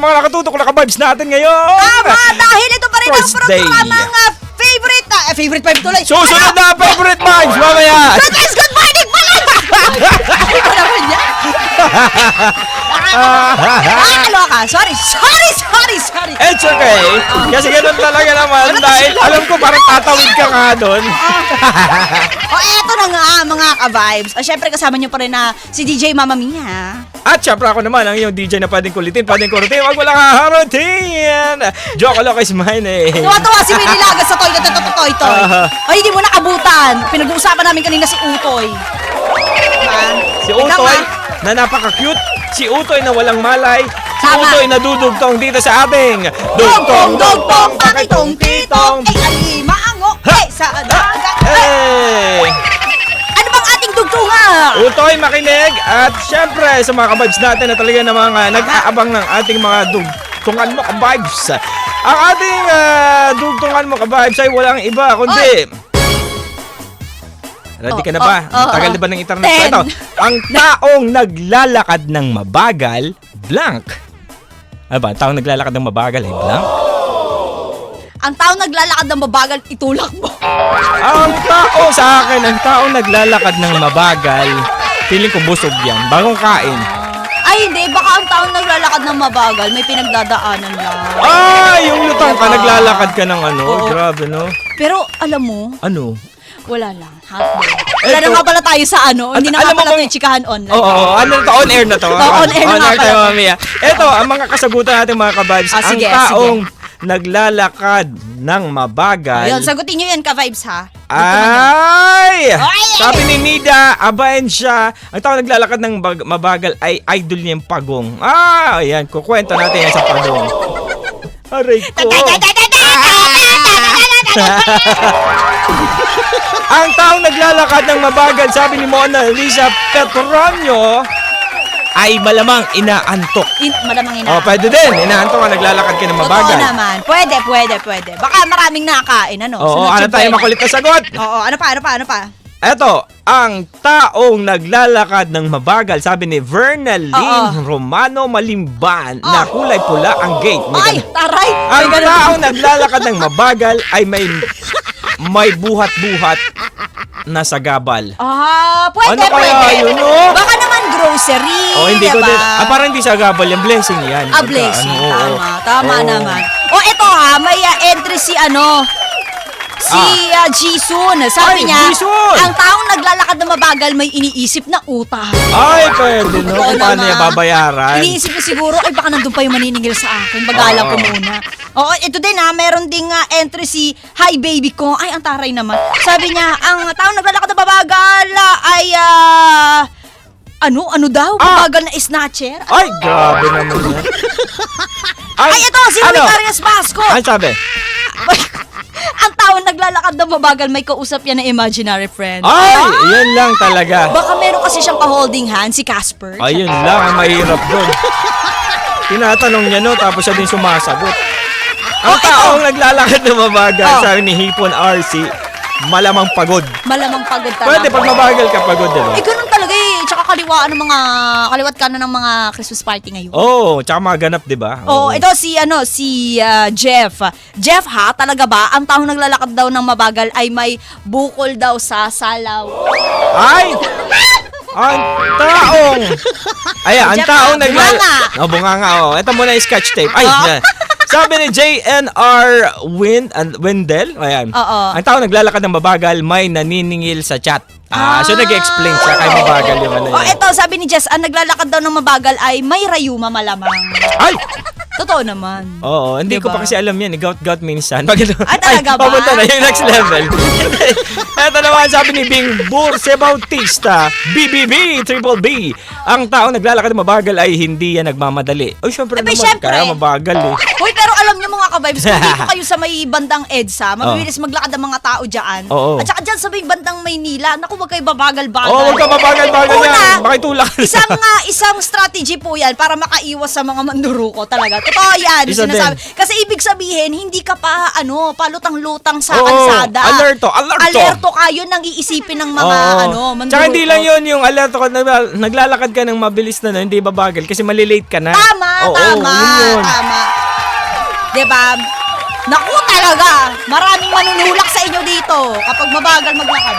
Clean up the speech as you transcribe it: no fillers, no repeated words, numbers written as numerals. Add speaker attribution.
Speaker 1: mga nakatutok na ka-vibes natin ngayon.
Speaker 2: Tama, dahil ito pa rin ang
Speaker 1: Thursday.
Speaker 2: programang favorite vibe tuloy.
Speaker 1: Susunod na favorite vibes, mamaya.
Speaker 2: Good morning pala! Ano naman yan? Nakakaloka. Sorry.
Speaker 1: It's okay. Kasi ganun talaga naman dahil alam ko parang tatawid ka nga doon.
Speaker 2: Eto na nga mga ka-vibes. Syempre kasama niyo pa rin na si DJ Mama Mia.
Speaker 1: At syempre ako naman ang iyong DJ na pwedeng kulitin, pwedeng kurutin, wag mo lang haharutin. Joke lang is mine eh.
Speaker 2: Tuwa-tuwa si Winnie Lagas sa toy. Ay, hindi mo nakabutan. Pinag-uusapan namin kanina si Utoy.
Speaker 1: Si Utoy na napaka-cute. Si Utoy na walang malay. Si
Speaker 2: Tama.
Speaker 1: Utoy na dudugtong dito sa ating
Speaker 2: Dugtong, pakitong-titong, alimango, sa dagat.
Speaker 1: Hey!
Speaker 2: Ano bang ating dugtunga?
Speaker 1: Utoy, makinig. At syempre sa mga ka-vibes natin na talaga na mga nag-aabang ng ating mga dugtungan mo ka-vibes. Ang ating dugtungan mo ka-vibes ay walang iba kundi... Ready ka na ba? Tagal na ba ng internet ko? Ito, ang taong naglalakad ng mabagal, blank. Ano ba? Ang taong naglalakad ng mabagal ay blank?
Speaker 2: Ang taong naglalakad ng mabagal, itulak mo.
Speaker 1: Ang tao sa akin, ang taong naglalakad ng mabagal, feeling ko busog yan, bagong kain.
Speaker 2: Ay, hindi. Baka ang taong naglalakad ng mabagal, may pinagdadaanan lang.
Speaker 1: Ay, yung lutang ka, naglalakad ka ng ano,
Speaker 2: Oo.
Speaker 1: grabe no?
Speaker 2: Pero, alam mo,
Speaker 1: Ano?
Speaker 2: wala lang. Hotdog. Wala na nga pala tayo sa ano. Hindi na
Speaker 1: alam
Speaker 2: nga
Speaker 1: mo
Speaker 2: pala
Speaker 1: kung-
Speaker 2: tayo chikahan online.
Speaker 1: Oo, ano to? On air na to?
Speaker 2: On air na nga
Speaker 1: tayo,
Speaker 2: pala.
Speaker 1: mamaya. Ito, ang mga kasagutan natin mga kabibes, ang
Speaker 2: Sige,
Speaker 1: taong naglalakad ng mabagal.
Speaker 2: Ayun, sagutin nyo yan ka-vibes ha.
Speaker 1: Ay!
Speaker 2: Ay!
Speaker 1: Sabi ni Nida, abayan siya. Ang taong naglalakad ng mabagal ay idol niya yung pagong. Ayan, kukwento natin yan sa pagong. Aray ko. Ang taong naglalakad ng mabagal, sabi ni Mona Lisa Petronio, ay malamang inaantok.
Speaker 2: Malamang ina.
Speaker 1: Pwede din. Inaantok ka, naglalakad ka ng mabagal.
Speaker 2: Totoo naman. Pwede. Baka maraming nakakain. Ano?
Speaker 1: Oo, ano tayo makulit na sagot?
Speaker 2: Oo, ano pa?
Speaker 1: Eto, ang taong naglalakad ng mabagal, sabi ni Vernaline Romano Malimban, na kulay pula ang gate.
Speaker 2: Ay, taray!
Speaker 1: Ang taong naglalakad ng mabagal ay may buhat-buhat na sagabal.
Speaker 2: Pwede,
Speaker 1: Ano kaya
Speaker 2: pwede.
Speaker 1: yun, no?
Speaker 2: Baka naman grocery,
Speaker 1: Hindi ko
Speaker 2: diba?
Speaker 1: din. Parang hindi sagabal yan. Blessing yan.
Speaker 2: Blessing.
Speaker 1: Ano,
Speaker 2: Tama
Speaker 1: Oo.
Speaker 2: naman. Ito ha, may entry si Jisun. Sabi
Speaker 1: Ay,
Speaker 2: niya,
Speaker 1: Jisun!
Speaker 2: ang taong naglalakad na mabagal may iniisip na utang.
Speaker 1: Ay, pwede, no?
Speaker 2: Oo
Speaker 1: Kung paano
Speaker 2: naman.
Speaker 1: niya babayaran.
Speaker 2: Iniisip ko siguro, ay baka nandun pa yung maniningil sa akin. Bagalang ko muna. Oo, ito din meron ding entry si Hi Baby ko. Ay, ang taray naman. Sabi niya, ang taong naglalakad na mabagal ay, ano daw? Mabagal na snatcher?
Speaker 1: Ay, grabe naman yan.
Speaker 2: Ay, ito, si Victoria's Basco.
Speaker 1: Ano sabi?
Speaker 2: Ang taong naglalakad na mabagal, may kausap yan na imaginary friend.
Speaker 1: Ay, yan lang talaga.
Speaker 2: Baka meron kasi siyang ka-holding hand, si Casper.
Speaker 1: Ayun lang, ang mahirap doon. Tinatanong niya, no? Tapos siya din sumasagot. Ang taong naglalakad na mabagal, sabi ni Hipon RC, malamang pagod.
Speaker 2: Malamang pagod talaga.
Speaker 1: Pwede, pag mabagal ka, pagod, diba?
Speaker 2: Ganun talaga eh. Tsaka kaliwat ka na ng mga Christmas party ngayon.
Speaker 1: Tsaka mga ganap, diba?
Speaker 2: Ito si Jeff. Jeff ha, talaga ba? Ang taong naglalakad daw ng mabagal ay may bukol daw sa salaw.
Speaker 1: Ay! Ang taong... Ang
Speaker 2: Jeff,
Speaker 1: taong
Speaker 2: bunganga.
Speaker 1: Bunganga, Ito muna yung sketch tape. Ay, yan. Sabi ni JNR Wendell, ayan. Ang taong naglalakad ng mabagal may naniningil sa chat. So nag-explain siya kay mabagal yung ano yan.
Speaker 2: Ito, sabi ni Jess, ang naglalakad daw ng mabagal ay may rayuma malamang.
Speaker 1: Ay!
Speaker 2: Totoo naman.
Speaker 1: Hindi ko
Speaker 2: Diba?
Speaker 1: pa kasi alam yan. Gout minsan. Pag
Speaker 2: talaga ba?
Speaker 1: Papunta na yung next level. Ito naman sabi ni Bing Burse Bautista, BBB, Triple B. Ang taong naglalakad ng mabagal ay hindi yan nagmamadali. Syempre naman,
Speaker 2: syempre.
Speaker 1: kaya mabagal eh.
Speaker 2: Hoy, pero alam niyo mga ka-vibes, kung dito kayo sa may bandang EDSA, mabilis maglakad ang mga tao dyan.
Speaker 1: Oo.
Speaker 2: At saka dyan sa may bandang Maynila, naku, wag kayo babagal-bagal.
Speaker 1: Huwag ka babagal-bagal yan. Makitulak ka
Speaker 2: isang strategy po yan para makaiwas sa mga manduruko talaga. Totoo yan.
Speaker 1: Isa
Speaker 2: Sinasabi. Kasi ibig sabihin, hindi ka pa, palutang-lutang sa kalsada.
Speaker 1: Alerto.
Speaker 2: Alerto kayo nang iisipin ng mga, manduruko.
Speaker 1: Tsaka hindi lang yun yung alerto ka, naglalakad ka ng mabilis na, hindi babagal kasi malilate ka na.
Speaker 2: Tama. Diba? Naku talaga, maraming manunulak sa inyo dito kapag mabagal maglakad.